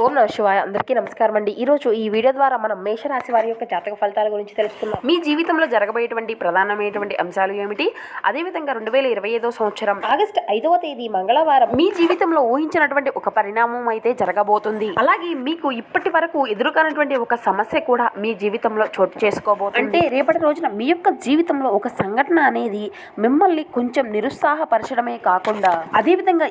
ఓం నమః శివాయ. అందరికీ నమస్కారం అండి. ఈరోజు ఈ వీడియో ద్వారా మనం మేషరాశి వారి యొక్క జాతక ఫలితాల గురించి తెలుసుకుందాం. మీ జీవితంలో జరగబోయేటువంటి ప్రధానమైనటువంటి అంశాలు ఏమిటి, అదేవిధంగా 2025 సంవత్సరం ఆగస్టు 5వ తేదీ మంగళవారం మీ జీవితంలో ఊహించినటువంటి ఒక పరిణామం అయితే జరగబోతుంది. అలాగే మీకు ఇప్పటి వరకు ఎదురుకానటువంటి ఒక సమస్య కూడా మీ జీవితంలో చోటు చేసుకోబోతుంది. అంటే రేపటి రోజున మీ యొక్క జీవితంలో ఒక సంఘటన అనేది మిమ్మల్ని కొంచెం నిరుత్సాహపరచడమే కాకుండా అదేవిధంగా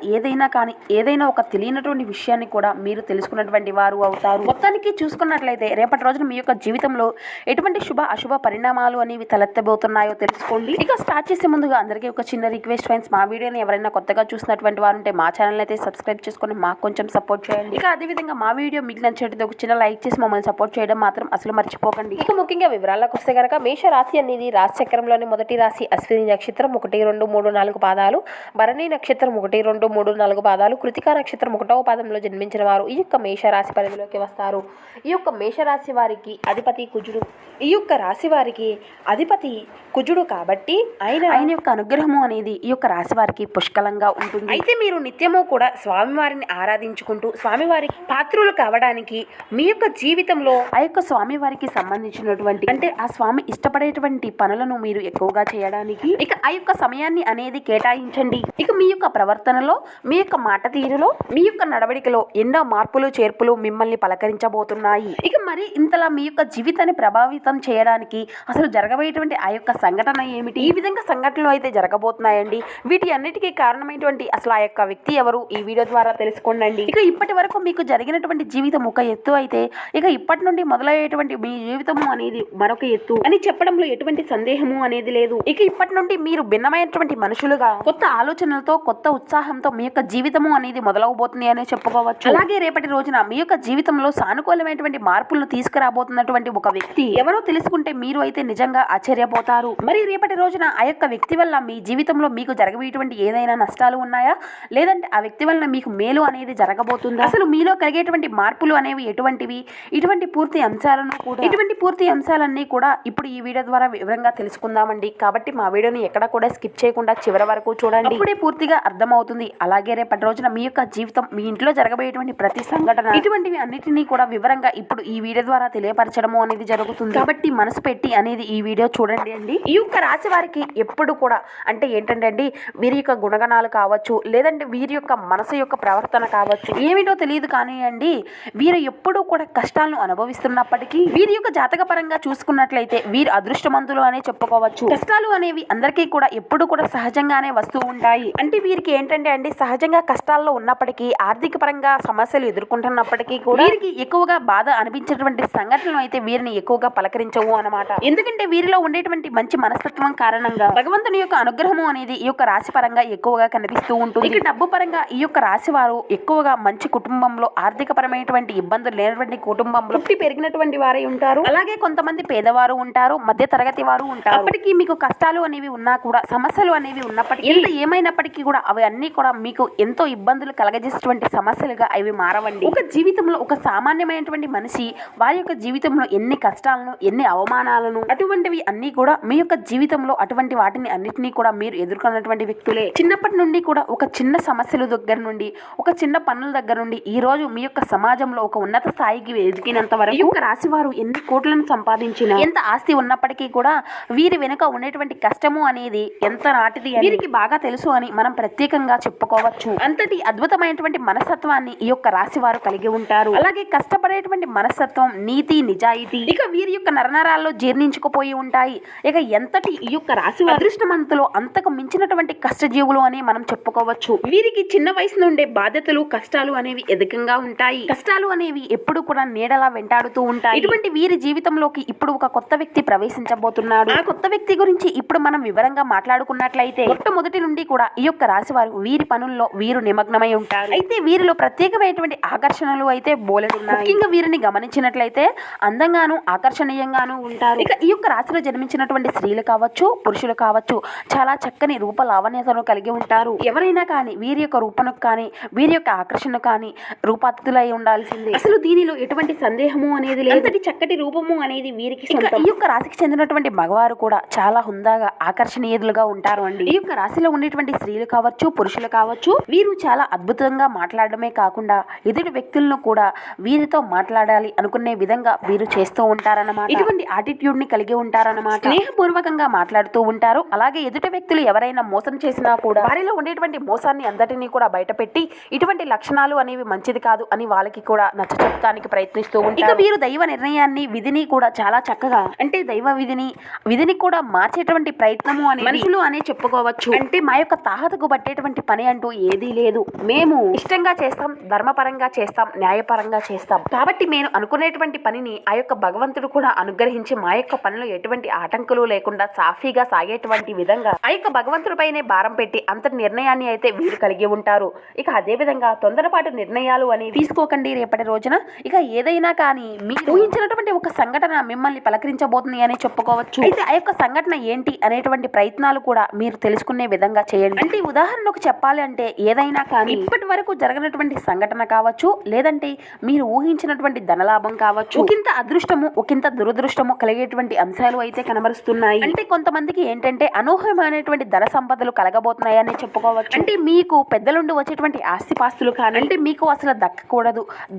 ఏదైనా ఒక తెలియనటువంటి విషయాన్ని కూడా మీరు తెలుసుకున్నటువంటి వారు అవుతారు. మొత్తానికి చూసుకున్నట్లయితే రేపటి రోజున మీ యొక్క జీవితంలో ఎటువంటి శుభ అశుభ పరిణామాలు అనేవి తలెత్తబోతున్నాయో తెలుసుకోండి. ఇక స్టార్ట్ చేసే ముందుగా అందరికీ ఒక చిన్న రిక్వెస్ట్ ఫ్రెండ్స్, మా వీడియోని ఎవరైనా కొత్తగా చూసినటువంటి వారు ఉంటే మా ఛానల్ అయితే సబ్స్క్రైబ్ చేసుకొని మాకు కొంచెం సపోర్ట్ చేయండి. ఇక అదేవిధంగా మా వీడియో మీకు నచ్చినట్లయితే ఒక చిన్న లైక్ చేసి మమ్మల్ని సపోర్ట్ చేయడం మాత్రం అసలు మర్చిపోకండి. ఇక ముఖ్యంగా వివరాలకు వస్తే కనుక మేష రాశి అనేది రాశి చక్రంలోని మొదటి రాశి. అశ్విని నక్షత్రం 1, 2, 3, 4 పాదాలు, భరణి నక్షత్రం 1, 2, 3, 4 పాదాలు, కృతికా నక్షత్రం 1వ పాదంలో జన్మించిన వారు ఈ యొక్క మేషరాశి పరిధిలోకి వస్తారు. ఈ యొక్క మేషరాశి వారికి అధిపతి కుజుడు. ఈ యొక్క రాశి వారికి అధిపతి కుజుడు కాబట్టి ఆయన యొక్క అనుగ్రహము అనేది ఈ యొక్క రాశి వారికి పుష్కలంగా ఉంటుంది. అయితే మీరు నిత్యము కూడా స్వామివారిని ఆరాధించుకుంటూ స్వామివారికి పాత్రులు కావడానికి మీ యొక్క జీవితంలో ఆ యొక్క స్వామివారికి సంబంధించినటువంటి అంటే ఆ స్వామి ఇష్టపడేటువంటి పనులను మీరు ఎక్కువగా చేయడానికి ఇక ఆ యొక్క సమయాన్ని అనేది కేటాయించండి. ఇక మీ యొక్క ప్రవర్తనలో, మీ యొక్క మాట తీరులో, మీ యొక్క నడవడికలో ఎన్నో మార్పులు చేర్పులు మిమ్మల్ని పలకరించబోతున్నాయి. ఇక మరి ఇంతలా మీ యొక్క జీవితాన్ని ప్రభావితం చేయడానికి అసలు జరగబోయేటువంటి ఆ యొక్క సంఘటన ఏమిటి, ఈ విధంగా సంఘటనలు అయితే జరగబోతున్నాయండి. వీటి అన్నిటికీ కారణమైనటువంటి అసలు ఆ యొక్క వ్యక్తి ఎవరు ఈ వీడియో ద్వారా తెలుసుకోండి. ఇక ఇప్పటి వరకు మీకు జరిగినటువంటి జీవితం ఒక ఎత్తు అయితే ఇక ఇప్పటి నుండి మొదలయ్యేటువంటి మీ జీవితము అనేది మరొక ఎత్తు అని చెప్పడంలో ఎటువంటి సందేహము అనేది లేదు. ఇక ఇప్పటి నుండి మీరు భిన్నమైనటువంటి మనుషులుగా కొత్త ఆలోచనలతో కొత్త ఉత్సాహంతో మీ యొక్క జీవితము అనేది మొదలవబోతుంది అనే చెప్పుకోవచ్చు. అలాగే రేపటి రోజున మీ యొక్క జీవితంలో సానుకూలమైనటువంటి మార్పులను తీసుకురాబోతున్నటువంటి ఒక వ్యక్తి ఎవరో తెలుసుకుంటే మీరు అయితే నిజంగా ఆశ్చర్యపోతారు. మరి రేపటి రోజున ఆ యొక్క వ్యక్తి వల్ల మీ జీవితంలో మీకు జరగబోయేటువంటి ఏదైనా నష్టాలు ఉన్నాయా, లేదంటే ఆ వ్యక్తి వల్ల మీకు మేలు అనేది జరగబోతుందా, అసలు మీలో కలిగేటువంటి మార్పులు అనేవి ఎటువంటివి, ఇటువంటి పూర్తి అంశాలన్నీ కూడా ఇప్పుడు ఈ వీడియో ద్వారా వివరంగా తెలుసుకుందామండి. కాబట్టి మా వీడియోని ఎక్కడ కూడా స్కిప్ చేయకుండా చివరి వరకు చూడండి, అప్పుడే పూర్తిగా అర్థమవుతుంది. అలాగే రేపటి రోజున మీ యొక్క జీవితం, మీ ఇంట్లో జరగబోయేటువంటి ప్రతి సంఘటన ఇటువంటివి అన్నిటినీ కూడా వివరంగా ఇప్పుడు ఈ వీడియో ద్వారా తెలియపరచడము అనేది జరుగుతుంది. కాబట్టి మనసు పెట్టి అనేది ఈ వీడియో చూడండి అండి. ఈ యొక్క రాశి వారికి ఎప్పుడు కూడా అంటే ఏంటంటే అండి, వీరి యొక్క గుణగణాలు కావచ్చు, లేదంటే వీరి యొక్క మనసు యొక్క ప్రవర్తన కావచ్చు, ఏమిటో తెలియదు కానీ అండి, వీరు ఎప్పుడూ కూడా కష్టాలను అనుభవిస్తున్నప్పటికీ వీరి యొక్క జాతక పరంగా చూసుకున్నట్లయితే వీరు అదృష్టవంతులు అనే చెప్పుకోవచ్చు. కష్టాలు అనేవి అందరికీ కూడా ఎప్పుడు కూడా సహజంగానే వస్తూ ఉంటాయి. అంటే వీరికి ఏంటంటే అండి, సహజంగా కష్టాల్లో ఉన్నప్పటికీ ఆర్థిక పరంగా సమస్యలు ఎదుర్కొంటున్నప్పటికీ కూడా వీరికి ఎక్కువగా బాధ అనిపించేటువంటి సంఘటనలు అయితే వీరిని ఎక్కువగా పలకరించవు అన్నమాట. ఎందుకంటే వీరిలో ఉండేటువంటి మంచి మనస్తత్వం కారణంగా భగవంతుని యొక్క అనుగ్రహము అనేది ఈ యొక్క రాశి పరంగా ఎక్కువగా కనిపిస్తూ ఉంటుంది. ఇక డబ్బు పరంగా ఈ యొక్క రాశి వారు ఎక్కువగా మంచి కుటుంబంలో, ఆర్థిక పరమైనటువంటి ఇబ్బందులు లేనటువంటి కుటుంబంలో పుట్టి పెరిగినటువంటి వారై ఉంటారు. అలాగే కొంతమంది పేదవారు ఉంటారు, మధ్య తరగతి వారు ఉంటారు. అప్పటికీ మీకు కష్టాలు అనేవి ఉన్నా కూడా, సమస్యలు అనేవి ఉన్నప్పటికీ, ఎంత ఏమైనప్పటికీ కూడా అవి అన్ని కూడా మీకు ఎంతో ఇబ్బందులు కలగజేసేటువంటి సమస్యలుగా అవి మారవండి. ఒక జీవితంలో ఒక సామాన్యమైనటువంటి మనిషి వారి యొక్క జీవితంలో ఎన్ని కష్టాలను, ఎన్ని అవమానాలను, అటువంటివి అన్ని కూడా మీ యొక్క జీవితంలో అటువంటి వాటిని అన్నిటినీ కూడా మీరు ఎదుర్కొన్నటువంటి వ్యక్తులే. చిన్నప్పటి నుండి కూడా ఒక చిన్న సమస్యల దగ్గర నుండి, ఒక చిన్న పనుల దగ్గర నుండి ఈ రోజు మీ యొక్క సమాజంలో ఒక ఉన్నత స్థాయికి ఎదిగినంత వరకు ఈ యొక్క రాశి వారు ఎన్ని కోట్లను సంపాదించినా, ఎంత ఆస్తి ఉన్నప్పటికీ కూడా వీరి వెనుక ఉండేటువంటి కష్టము అనేది ఎంత నాటిది వీరికి బాగా తెలుసు అని మనం ప్రత్యేకంగా చెప్పుకోవచ్చు. అంతటి అద్భుతమైనటువంటి మనస్తత్వాన్ని ఈ యొక్క రాశి వారు కలిగి ఉంటారు. అలాగే కష్టపడేటువంటి మనస్తత్వం, నీతి, నిజాయితీ ఇక వీరి యొక్క నరనరాల్లో జీర్ణించుకుపోయి ఉంటాయి. ఇక ఎంతటి ఈ యొక్క రాశి అదృష్టవంతులు, అంతకు మించినటువంటి కష్టజీవులు అని మనం చెప్పుకోవచ్చు. వీరికి చిన్న వయసు నుండే బాధ్యతలు, కష్టాలు అనేవి అధికంగా ఉంటాయి. కష్టాలు అనేవి ఎప్పుడు కూడా నీడలా వెంటాడుతూ ఉంటాయి. ఇటువంటి వీరి జీవితంలోకి ఇప్పుడు ఒక కొత్త వ్యక్తి ప్రవేశించబోతున్నాడు. ఆ కొత్త వ్యక్తి గురించి ఇప్పుడు మనం వివరంగా మాట్లాడుకున్నట్లయితే మొట్టమొదటి నుండి కూడా ఈ యొక్క రాశి వారు వీరి పనుల్లో వీరు నిమగ్నమై ఉంటారు. అయితే వీరిలో ప్రత్యేకమైనటువంటి ఆకర్షణలు అయితే బోలెడున్నాయి. ముఖ్యంగా వీరిని గమనించినట్లయితే అందంగాను, ఆకర్షణీయంగాను ఉంటారు. ఇక ఈ యొక్క రాశిలో జన్మించినటువంటి స్త్రీలు కావచ్చు, పురుషులు కావచ్చు, చాలా చక్కని రూప లావణ్యతను కలిగి ఉంటారు. ఎవరైనా కానీ వీరి యొక్క రూపనకు కానీ, వీరి యొక్క ఆకర్షణ కానీ రూపాతిథులై ఉండాల్సిందే. అసలు దీనిలో ఎటువంటి సందేహము అనేది లేదు. అంతటి చక్కటి రూపము అనేది వీరికి సొంతం. ఈ యొక్క రాశికి చెందినటువంటి మగవారు కూడా చాలా హుందాగా, ఆకర్షణీయులుగా ఉంటారు అండి. ఈ యొక్క రాశిలో ఉండేటువంటి స్త్రీలు కావచ్చు, పురుషులు కావచ్చు, వీరు చాలా అద్భుతంగా మాట్లాడడమే కాకుండా ఎదుటి వ్యక్తులను కూడా వీరితో మాట్లాడాలి అనుకునే విధంగా వీరు చేస్తూ ఉంటారన్నమాట. ఇటువంటి యాటిట్యూడ్ ని కలిగి ఉంటారన్నమాట. స్నేహపూర్వకంగా మాట్లాడుతూ ఉంటారు. అలాగే ఎదుటి వ్యక్తులు ఎవరైనా మోసం చేసినా కూడా వారిలో ఉండేటువంటి మోసాన్ని అందరినీ కూడా బయటపెట్టి ఇటువంటి లక్షణాలు అనేవి మంచిది కాదు అని వాళ్ళకి కూడా నచ్చ చెప్తానికి ప్రయత్నిస్తూ ఉంటారు. ఇక వీరు దైవ నిర్ణయాన్ని విధిని కూడా చాలా చక్కగా అంటే దైవ విధిని కూడా మార్చేటువంటి ప్రయత్నము అని మనుషులు అనే చెప్పుకోవచ్చు. అంటే మా యొక్క తాహతకు పట్టేటువంటి పని అంటూ ఏదీ లేదు. మేము ఇష్టంగా చేస్తాం, ధర్మపరంగా చేస్తాం, న్యాయపరంగా చేస్తాం. కాబట్టి మేము అనుకునేటువంటి పనిని ఆ యొక్క భగవంతుడు కూడా అనుగ్రహించి మా యొక్క పనిలో ఎటువంటి ఆటంకులు లేకుండా సాఫీగా సాగేటువంటి విధంగా ఆ యొక్క భగవంతుడిపైనే భారం పెట్టి అంతటి నిర్ణయాన్ని అయితే వీరు కలిగి ఉంటారు. ఇక అదే విధంగా తొందరపాటు నిర్ణయాలు అనేవి తీసుకోకండి రేపటి రోజున. ఇక ఏదైనా కానీ మీరు ఊహించినటువంటి ఒక సంఘటన మిమ్మల్ని పలకరించబోతుంది అని చెప్పుకోవచ్చు. అయితే ఆ యొక్క సంఘటన ఏంటి అనేటువంటి ప్రయత్నాలు కూడా మీరు తెలుసుకునే విధంగా చేయండి. అంటే ఉదాహరణకు చెప్పాలి అంటే ఏదైనా కానీ ఇప్పటి వరకు జరగనటువంటి సంఘటన కావచ్చు, లేదంటే మీరు ఊహించినటువంటి ధనలాభం కావచ్చు, ఒకంత అదృష్టము ఒకంత దురదృష్టము కలిగేటువంటి అంశాలు అయితే కనబరుస్తున్నాయి. అంటే కొంతమందికి ఏంటంటే అనూహ్యమైనటువంటి ధన సంపదలు కలగబోతున్నాయని చెప్పుకోవచ్చు. అంటే మీకు పెద్దలుండి వచ్చేటువంటి ఆస్తిపాస్తులు కానీ అంటే మీకు అసలు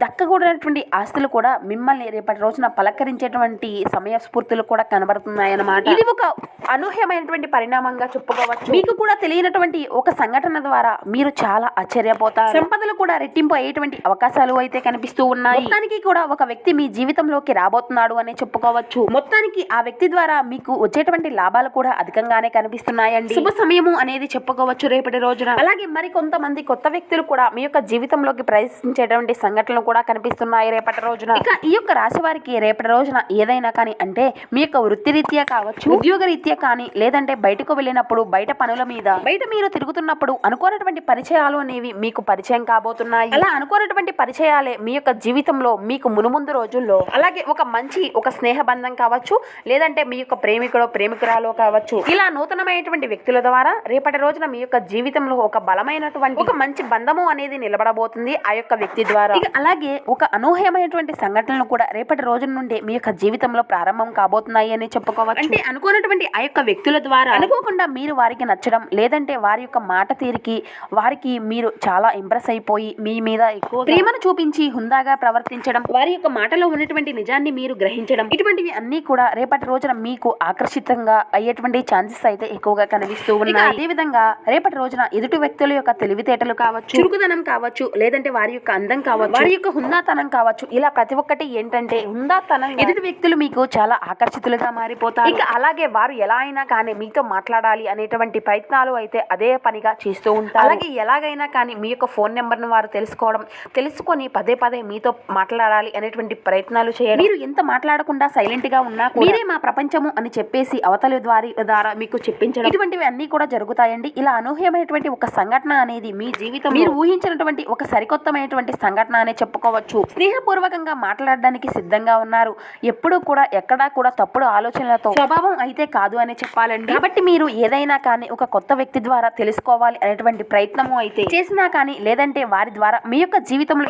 దక్కకూడనటువంటి ఆస్తులు కూడా మిమ్మల్ని రేపటి రోజున పలకరించేటువంటి సమయ స్ఫూర్తులు కూడా కనబడుతున్నాయన్నమాట. ఇది ఒక అనూహ్యమైనటువంటి పరిణామంగా చెప్పుకోవచ్చు. మీకు కూడా తెలియనటువంటి ఒక సంఘటన ద్వారా మీరు చాలా ఆశ్చర్యపోతారు. సంపదలు కూడా రెట్టింపు అయ్యేటువంటి అవకాశాలు అయితే కనిపిస్తూ ఉన్నాయి. మొత్తానికి కూడా ఒక వ్యక్తి మీ జీవితంలోకి రాబోతున్నాడు అని చెప్పుకోవచ్చు. మొత్తానికి ఆ వ్యక్తి ద్వారా మీకు వచ్చేటువంటి లాభాలు కూడా అధికంగానే కనిపిస్తున్నాయండి. శుభ సమయము అనేది చెప్పుకోవచ్చు రేపటి రోజున. అలాగే మరి కొంతమంది కొత్త వ్యక్తులు కూడా మీ యొక్క జీవితంలోకి ప్రవేశించేటువంటి సంఘటనలు కూడా కనిపిస్తున్నాయి రేపటి రోజున. ఇక ఈ యొక్క రాశి వారికి రేపటి రోజున ఏదైనా కానీ అంటే మీ యొక్క వృత్తిరీత్యా కావచ్చు, ఉద్యోగ రీత్యా కానీ, లేదంటే బయటకు వెళ్ళినప్పుడు బయట పనుల మీద బయట మీరు తిరుగుతున్నప్పుడు అనుకోనటువంటి పరిచయాలు అనేవి మీకు పరిచయం కాబోతున్నాయి. అలా అనుకోనటువంటి పరిచయాలే మీ యొక్క జీవితంలో మీకు మునుముందు రోజుల్లో అలాగే ఒక స్నేహ బంధం కావచ్చు, లేదంటే మీ యొక్క ప్రేమికురాలో కావచ్చు, ఇలా నూతనమైనటువంటి వ్యక్తుల ద్వారా రేపటి రోజున మీ యొక్క జీవితంలో ఒక బలమైనటువంటి ఒక మంచి బంధము అనేది నిలబడబోతుంది ఆ యొక్క వ్యక్తి ద్వారా. ఇక అలాగే ఒక అనూహ్యమైనటువంటి సంఘటనలు కూడా రేపటి రోజు నుండి మీ యొక్క జీవితంలో ప్రారంభం కాబోతున్నాయి అని చెప్పుకోవచ్చు. అంటే అనుకోనటువంటి ఆ యొక్క వ్యక్తుల ద్వారా అనుకోకుండా మీరు వారికి నచ్చడం, లేదంటే వారి యొక్క మాట తీరికి వారికి మీరు చాలా ఇంప్రెస్ అయిపోయి మీ మీద ఎక్కువ ప్రేమను చూపించి హుందాగా ప్రవర్తించడం, వారి యొక్క మాటలో ఉన్నటువంటి నిజాన్ని మీరు గ్రహించడం, ఇటువంటివి అన్ని కూడా రేపటి రోజున మీకు ఆకర్షితంగా అయ్యేటువంటి ఛాన్సెస్ అయితే ఎక్కువగా కనిపిస్తూ ఉన్నాయి. అదే విధంగా రేపటి రోజున ఎదుటి వ్యక్తుల యొక్క తెలివితేటలు కావచ్చు, చురుకుదనం కావచ్చు, లేదంటే వారి యొక్క అందం కావచ్చు, వారి యొక్క హుందాతనం కావచ్చు, ఇలా ప్రతి ఒక్కటి ఏంటంటే హుందాతనం ఎదుటి వ్యక్తులు మీకు చాలా ఆకర్షితులుగా మారిపోతారు. ఇక అలాగే వారు ఎలా అయినా కానీ మీతో మాట్లాడాలి అనేటువంటి ప్రయత్నాలు అయితే అదే పనిగా చేస్తూ ఉంటారు. అలాగే ఎలాగైనా కానీ మీ యొక్క ఫోన్ నెంబర్ను వారు తెలుసుకొని పదే మీతో మాట్లాడాలి అనేటువంటి ప్రయత్నాలు చేయండి. మీరు ఎంత మాట్లాడకుండా సైలెంట్ గా ఉన్నా మీరే మా ప్రపంచము అని చెప్పేసి అవతలి ద్వారా మీకు చెప్పించడం, ఇటువంటివి అన్ని కూడా జరుగుతాయండి. ఇలా అనూహ్యమైనటువంటి ఒక సంఘటన అనేది మీ జీవితం మీరు ఊహించినటువంటి ఒక సరికొత్తమైనటువంటి సంఘటన అనే చెప్పుకోవచ్చు. స్నేహపూర్వకంగా మాట్లాడడానికి సిద్ధంగా ఉన్నారు. ఎప్పుడూ కూడా ఎక్కడా కూడా తప్పుడు ఆలోచనలతో స్వభావం అయితే కాదు అని చెప్పాలండి. కాబట్టి మీరు ఏదైనా కానీ ఒక కొత్త వ్యక్తి ద్వారా తెలుసుకోవాలి అనేటువంటి ప్రయత్నము అయితే చేసినా కానీ, లేదంటే వారి ద్వారా మీ యొక్క జీవితంలో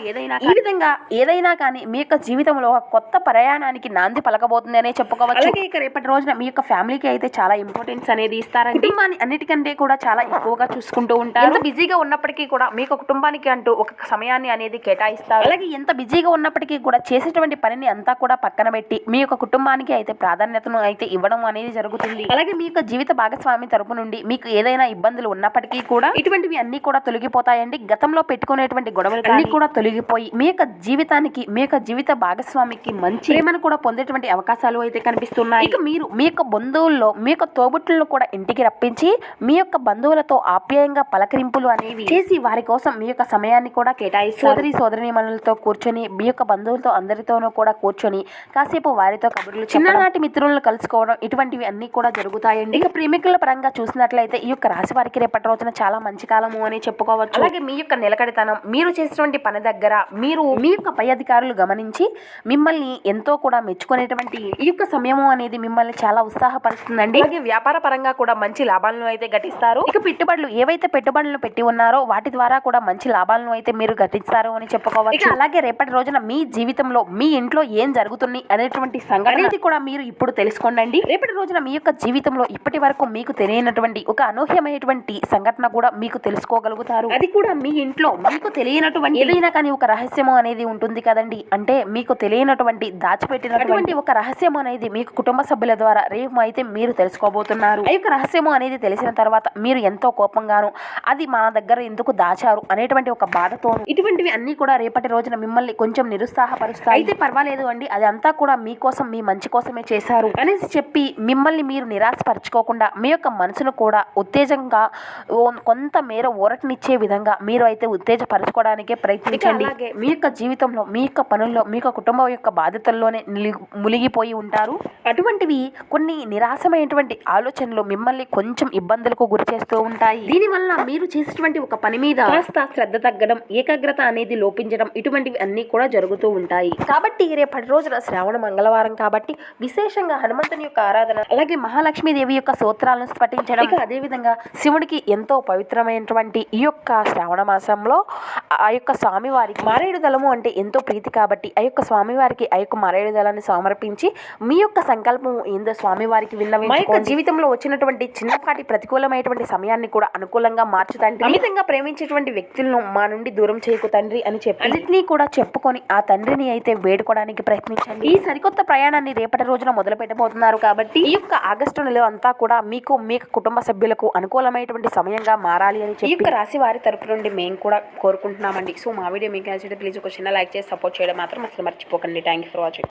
ఏదైనా కానీ మీ యొక్క జీవితంలో ఒక కొత్త ప్రయాణానికి నాంది పలకబోతుంది అనే చెప్పుకోవచ్చు. అలాగే ఇక రేపటి రోజున మీ యొక్క ఫ్యామిలీకి అయితే చాలా ఇంపార్టెన్స్ అనేది ఇస్తారండి. కుటుంబాన్ని అన్నిటికంటే కూడా చాలా ఎక్కువగా చూసుకుంటూ ఉంటారు. ఎంత బిజీగా ఉన్నప్పటికీ కూడా మీకు కుటుంబానికి అంటూ ఒక సమయాన్ని అనేది కేటాయిస్తారు. అలాగే ఎంత బిజీగా ఉన్నప్పటికీ కూడా చేసేటువంటి పనిని అంతా కూడా పక్కన పెట్టి మీ యొక్క కుటుంబానికి అయితే ప్రాధాన్యతను అయితే ఇవ్వడం అనేది జరుగుతుంది. అలాగే మీ యొక్క జీవిత భాగస్వామి తరపు నుండి మీకు ఏదైనా ఇబ్బందులు ఉన్నప్పటికీ కూడా ఇటువంటివి అన్ని కూడా తొలగిపోతాయండి. గతంలో పెట్టుకునేటువంటి గొడవలు అన్ని కూడా తొలగిపోయి మీ యొక్క జీవితానికి మీ యొక్క జీవిత భాగస్వామికి మంచి ప్రేమను కూడా పొందేటువంటి అవకాశాలు అయితే కనిపిస్తున్నాయి. ఇక మీరు మీ యొక్క బంధువుల్లో మీ యొక్క తోబుట్టులను కూడా ఇంటికి రప్పించి మీ యొక్క బంధువులతో ఆప్యాయంగా పలకరింపులు అనేవి చేసి వారి కోసం మీ యొక్క సమయాన్ని కూడా కేటాయిస్తారు. సోదరీమణులతో కూర్చొని మీ యొక్క బంధువులతో అందరితోనూ కూడా కూర్చొని కాసేపు వారితో కబుర్లు, చిన్ననాటి మిత్రులను కలుసుకోవడం, ఇటువంటివి అన్ని కూడా జరుగుతాయండి. ఇక ప్రేమికుల పరంగా చూసినట్లయితే ఈ యొక్క రాశి వారికి రేపటి రోజున చాలా మంచి కాలము అని చెప్పుకోవచ్చు. అలాగే మీ యొక్క నిలకడతనం, మీరు చేసినటువంటి పని దగ్గర మీరు మీ యొక్క పై అధికారులు గమనించి మిమ్మల్ని ఎంతో కూడా మెచ్చుకునేటువంటి ఈ యొక్క సమయము అనేది మిమ్మల్ని చాలా ఉత్సాహపరుస్తుందండి. అలాగే వ్యాపార పరంగా కూడా మంచి లాభాలను అయితే గటిస్తారు. ఇక ఏవైతే పెట్టుబడులను పెట్టి ఉన్నారో వాటి ద్వారా కూడా మంచి లాభాలను అయితే మీరు గటిస్తారు అని చెప్పుకోవచ్చు. ఇక అలాగే రేపటి రోజున మీ జీవితంలో మీ ఇంట్లో ఏం జరుగుతుంది అనేటువంటి సంఘటన కూడా మీరు ఇప్పుడు తెలుసుకోండి. రేపటి రోజున మీ యొక్క జీవితంలో ఇప్పటి వరకు మీకు తెలియనటువంటి ఒక అనూహ్యమైనటువంటి సంఘటన కూడా మీకు తెలుసుకోగలుగుతారు. అది కూడా మీ ఇంట్లో మీకు తెలియనటువంటి ఏదైనా కానీ ఒక రహస్యము అనేది ఉంటుంది కదండి. అంటే మీకు తెలియనటువంటి దాచిపెట్టినటువంటి ఒక రహస్యము అనేది మీకు కుటుంబ సభ్యుల ద్వారా రేపు అయితే మీరు తెలుసుకోబోతున్నారు. ఆ యొక్క రహస్యము అనేది తెలిసిన తర్వాత మీరు ఎంతో కోపంగాను అది మన దగ్గర ఎందుకు దాచారు అనేటువంటి ఒక బాధతోను ఇటువంటివి అన్ని కూడా రేపటి రోజున మిమ్మల్ని కొంచెం నిరుత్సాహపరుస్తాయి. అయితే పర్వాలేదు అండి, అది అంతా కూడా మీకోసం మీ మంచి కోసమే చేశారు అనేసి చెప్పి మిమ్మల్ని మీరు నిరాశపరచుకోకుండా మీ యొక్క మనసును కూడా ఉత్తేజంగా కొంత మేర ఊరటనిచ్చే విధంగా మీరు అయితే ఉత్తేజపరచుకోవడానికే ప్రయత్నించండి. అలాగే మీ యొక్క జీవితంలో మీ యొక్క పనుల్లో మీ యొక్క కుటుంబం యొక్క బాధ్యతల్లోనే మునిగిపోయి ఉంటారు. అటువంటివి కొన్ని నిరాశమైనటువంటి ఆలోచనలు మిమ్మల్ని కొంచెం ఇబ్బందులకు గురి చేస్తూ ఉంటాయి. దీనివల్ల మీరు చేసేటువంటి ఒక పని మీద కాస్త శ్రద్ధ తగ్గడం, ఏకాగ్రత అనేది లోపించడం ఇటువంటివి అన్ని కూడా జరుగుతూ ఉంటాయి. కాబట్టి రేపటి రోజున శ్రావణ మంగళవారం కాబట్టి విశేషంగా హనుమంతుని యొక్క ఆరాధన, అలాగే మహాలక్ష్మీదేవి యొక్క స్తోత్రాలను పఠించడం, అదేవిధంగా శివుడికి ఎంతో పవిత్రమైనటువంటి ఈ యొక్క శ్రావణ మాసంలో ఆ యొక్క స్వామివారికి మారేడు దళము అంటే ఎంతో ప్రీతి కాబట్టి ఆ యొక్క స్వామివారికి ఆ యొక్క మారేడు దళాన్ని సమర్పించి మీ యొక్క సంకల్పం ఏందో స్వామివారికి విన్నవి మా యొక్క జీవితంలో వచ్చినటువంటి చిన్నపాటి ప్రతికూలమైనటువంటి సమయాన్ని కూడా అనుకూలంగా మార్చుతండి. అమితంగా ప్రేమించేటువంటి వ్యక్తులను మా నుండి దూరం చేయకు తండ్రి అని చెప్పి అన్నిటినీ కూడా చెప్పుకొని ఆ తండ్రిని అయితే వేడుకోవడానికి ప్రయత్నించండి. ఈ సరికొత్త ప్రయాణాన్ని రేపటి రోజున మొదలు పెట్టబోతున్నారు కాబట్టి ఈ యొక్క ఆగస్టు నెల అంతా కూడా మీకు మీ కుటుంబ సభ్యులకు అనుకూలమైనటువంటి సమయంగా మారాలి అని చెప్పి ఈ యొక్క రాశి వారి తరపు నుండి మేము కూడా కోరుకుంటున్నామండి. సో మా వీడియో మీకు నచ్చితే ప్లీజ్ ఒక చిన్న లైక్ చేసి సపోర్ట్ చేయడం మాత్రం అసలు మర్చిపోకండి. Thank you for watching.